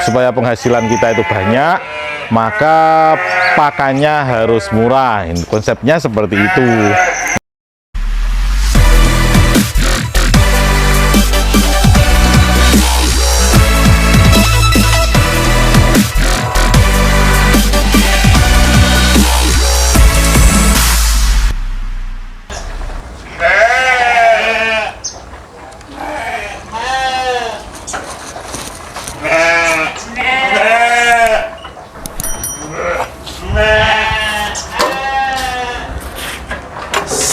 Supaya penghasilan kita itu banyak, maka pakannya harus murah. Konsepnya seperti itu.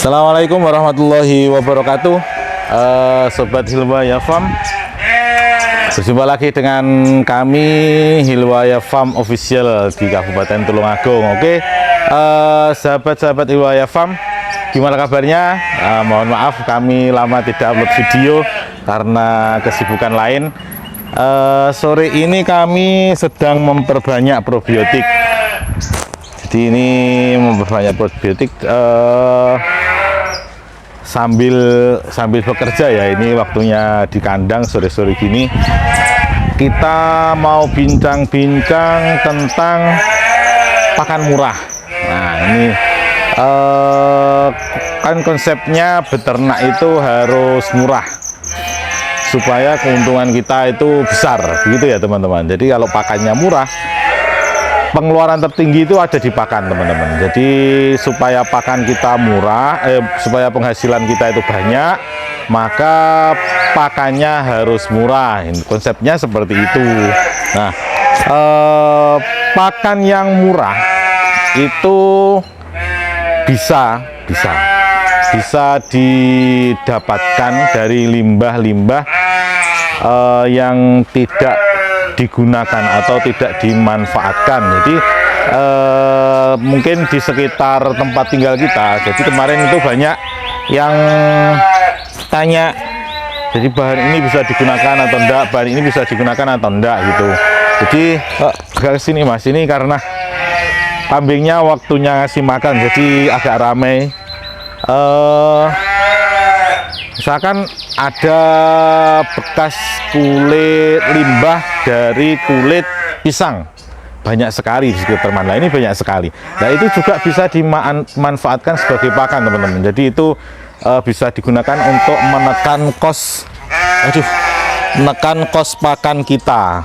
Assalamualaikum warahmatullahi wabarakatuh. Sobat Hilwaya Farm, berjumpa lagi dengan kami Hilwaya Farm Official di Kabupaten Tulungagung. Oke, sahabat-sahabat Hilwaya Farm, gimana kabarnya? Mohon maaf kami lama tidak upload video karena kesibukan lain. Sore ini kami sedang memperbanyak probiotik. Jadi ini memperbanyak probiotik sambil bekerja ya. Ini waktunya di kandang sore-sore gini. Kita mau bincang-bincang tentang pakan murah. Nah ini kan konsepnya beternak itu harus murah supaya keuntungan kita itu besar, begitu ya teman-teman. Jadi kalau pakannya murah, pengeluaran tertinggi itu ada di pakan teman-teman. Jadi supaya pakan kita murah, supaya penghasilan kita itu banyak, maka pakannya harus murah. Konsepnya seperti itu. Nah, pakan yang murah itu bisa didapatkan dari limbah-limbah yang tidak digunakan atau tidak dimanfaatkan. Jadi mungkin di sekitar tempat tinggal kita. Jadi kemarin itu banyak yang tanya, jadi bahan ini bisa digunakan atau enggak, bahan ini bisa digunakan atau enggak gitu. Jadi agak kesini mas, ini karena kambingnya waktunya ngasih makan jadi agak ramai. Misalkan ada bekas kulit limbah dari kulit pisang, banyak sekali di sekitar mana ini, banyak sekali. Nah itu juga bisa dimanfaatkan sebagai pakan teman-teman. Jadi itu bisa digunakan untuk menekan kos pakan kita.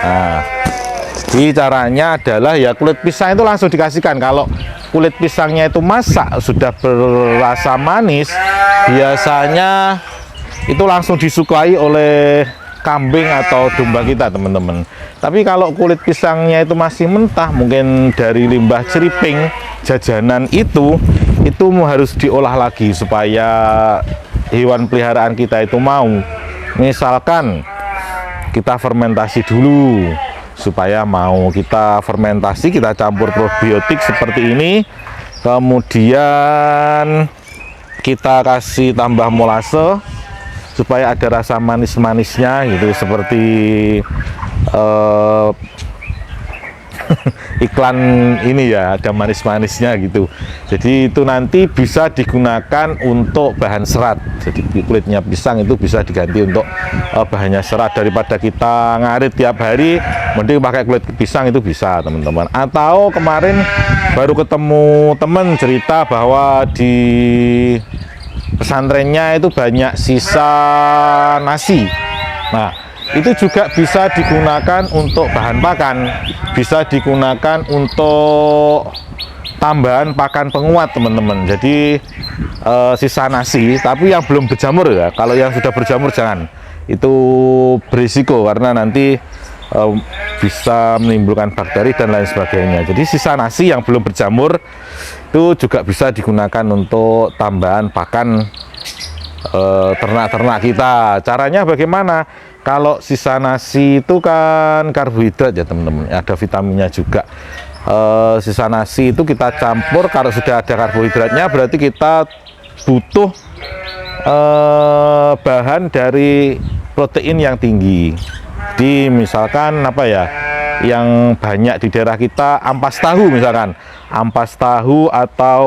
Nah, jadi caranya adalah ya kulit pisang itu langsung dikasihkan. Kalau kulit pisangnya itu masak sudah berasa manis, biasanya itu langsung disukai oleh kambing atau domba kita teman-teman. Tapi kalau kulit pisangnya itu masih mentah, mungkin dari limbah ceriping jajanan itu harus diolah lagi supaya hewan peliharaan kita itu mau. Misalkan kita fermentasi dulu supaya mau, kita fermentasi, kita campur probiotik seperti ini, kemudian kita kasih tambah molase supaya ada rasa manis-manisnya gitu, seperti iklan ini ya, ada manis-manisnya gitu. Jadi itu nanti bisa digunakan untuk bahan serat. Jadi kulitnya pisang itu bisa diganti untuk bahannya serat. Daripada kita ngarit tiap hari, mending pakai kulit pisang, itu bisa teman-teman. Atau kemarin baru ketemu temen cerita bahwa di pesantrennya itu banyak sisa nasi. Nah itu juga bisa digunakan untuk bahan pakan, bisa digunakan untuk tambahan pakan penguat teman-teman. Jadi sisa nasi tapi yang belum berjamur ya, kalau yang sudah berjamur jangan, itu berisiko karena nanti bisa menimbulkan bakteri dan lain sebagainya. Jadi sisa nasi yang belum berjamur itu juga bisa digunakan untuk tambahan pakan ternak-ternak kita. Caranya bagaimana? Kalau sisa nasi itu kan karbohidrat ya teman-teman, ada vitaminnya juga. Sisa nasi itu kita campur, kalau sudah ada karbohidratnya berarti kita butuh bahan dari protein yang tinggi. Di misalkan apa ya, yang banyak di daerah kita, ampas tahu misalkan, ampas tahu atau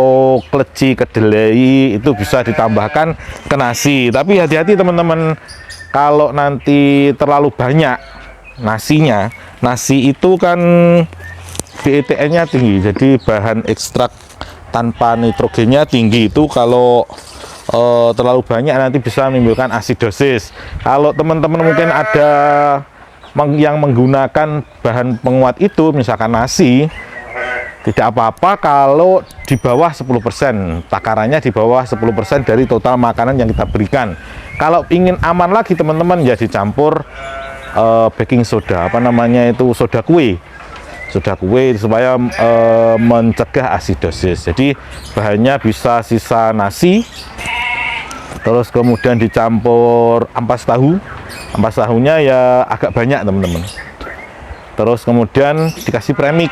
kleci kedelai itu bisa ditambahkan ke nasi. Tapi hati-hati teman-teman, kalau nanti terlalu banyak nasinya. Nasi itu kan BETN-nya tinggi, jadi bahan ekstrak tanpa nitrogennya tinggi. Itu kalau terlalu banyak nanti bisa menimbulkan asidosis. Kalau teman-teman mungkin ada yang menggunakan bahan penguat itu, misalkan nasi, tidak apa-apa kalau di bawah 10%, takarannya di bawah 10% dari total makanan yang kita berikan. Kalau ingin aman lagi teman-teman, ya dicampur baking soda, apa namanya itu, soda kue supaya mencegah asidosis. Jadi bahannya bisa sisa nasi, terus kemudian dicampur ampas tahu. Ampas tahunya ya agak banyak teman-teman. Terus kemudian dikasih premix.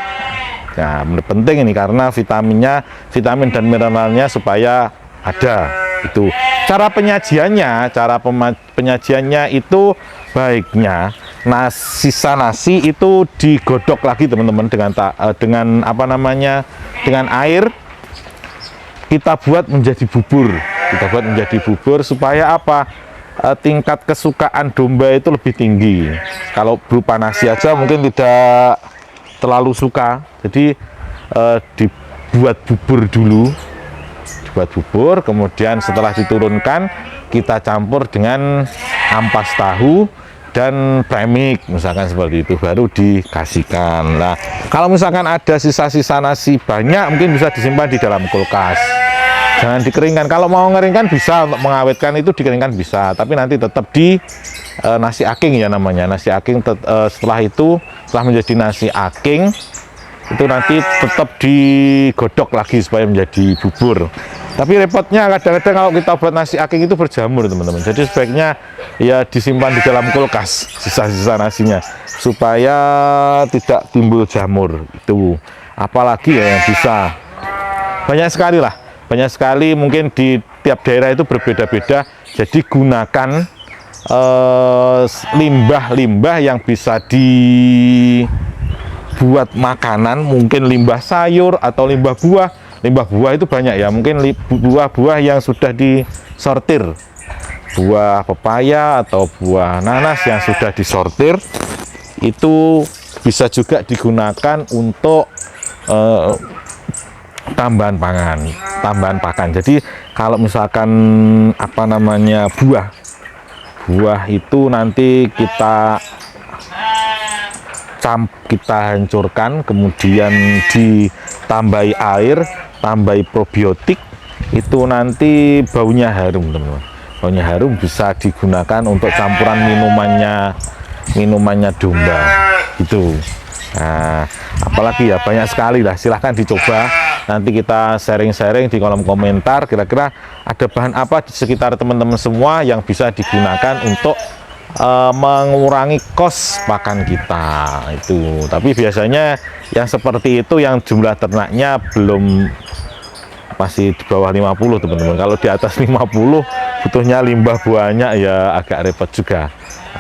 Nah, penting ini karena vitamin dan mineralnya supaya ada. Itu cara penyajiannya, itu baiknya sisa nasi itu digodok lagi teman-teman dengan apa namanya, dengan air, kita buat menjadi bubur supaya apa, tingkat kesukaan domba itu lebih tinggi. Kalau berupa nasi aja mungkin tidak terlalu suka, jadi dibuat bubur, kemudian setelah diturunkan kita campur dengan ampas tahu dan premix, misalkan seperti itu, baru dikasihkan. Nah, kalau misalkan ada sisa-sisa nasi banyak, mungkin bisa disimpan di dalam kulkas, jangan dikeringkan. Kalau mau ngeringkan bisa, untuk mengawetkan itu dikeringkan bisa, tapi nanti tetap di nasi aking ya namanya, nasi aking. Setelah menjadi nasi aking itu nanti tetap digodok lagi supaya menjadi bubur. Tapi repotnya kadang-kadang kalau kita buat nasi aking itu berjamur teman-teman, jadi sebaiknya ya disimpan di dalam kulkas sisa-sisa nasinya supaya tidak timbul jamur. Itu apalagi ya yang bisa, banyak sekali, mungkin di tiap daerah itu berbeda-beda. Jadi gunakan limbah-limbah yang bisa dibuat makanan, mungkin limbah sayur atau limbah buah. Limbah buah itu banyak ya, mungkin buah-buah yang sudah disortir, buah pepaya atau buah nanas yang sudah disortir itu bisa juga digunakan untuk tambahan pakan. Jadi kalau misalkan apa namanya, buah itu nanti kita hancurkan, kemudian ditambahi air, tambahi probiotik, itu nanti baunya harum teman-teman. Baunya harum bisa digunakan untuk campuran minumannya domba gitu. Nah, apalagi ya, banyak sekali lah, silahkan dicoba. Nanti kita sharing-sharing di kolom komentar, kira-kira ada bahan apa di sekitar teman-teman semua yang bisa digunakan untuk mengurangi kos pakan kita itu. Tapi biasanya yang seperti itu yang jumlah ternaknya masih di bawah 50 teman-teman. Kalau di atas 50 butuhnya limbah buahnya ya agak repot juga.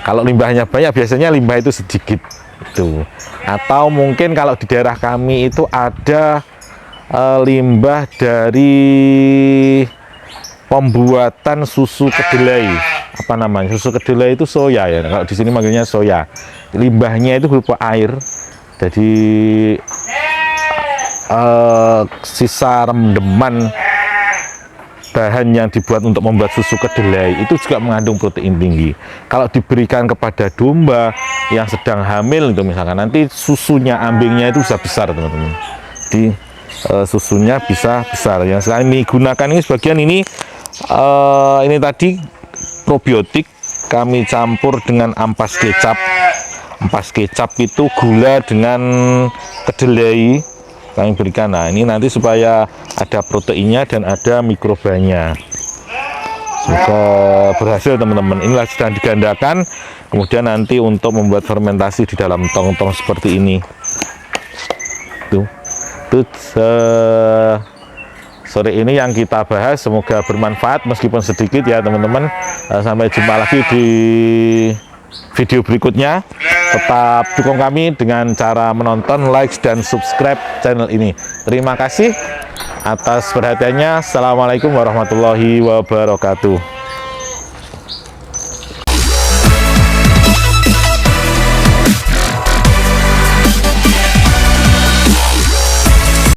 Kalau limbahnya banyak, biasanya limbah itu sedikit itu. Atau mungkin kalau di daerah kami itu ada limbah dari pembuatan susu kedelai. Apa namanya, susu kedelai itu soya ya, kalau di sini manggilnya soya. Limbahnya itu berupa air, jadi sisa rendeman bahan yang dibuat untuk membuat susu kedelai itu juga mengandung protein tinggi. Kalau diberikan kepada domba yang sedang hamil itu misalkan, nanti susunya, ambingnya itu bisa besar teman-teman. Jadi susunya bisa besar. Yang sekarang ini gunakan ini sebagian ini tadi probiotik, kami campur dengan ampas kecap. Ampas kecap itu gula dengan kedelai kami berikan. Nah, ini nanti supaya ada proteinnya dan ada mikrobanya. Semoga berhasil teman-teman. Inilah sedang digandakan, kemudian nanti untuk membuat fermentasi di dalam tong-tong seperti ini. Tuh sore ini yang kita bahas, semoga bermanfaat meskipun sedikit ya teman-teman. Sampai jumpa lagi di video berikutnya. Tetap dukung kami dengan cara menonton, like, dan subscribe channel ini. Terima kasih atas perhatiannya. Assalamualaikum warahmatullahi wabarakatuh.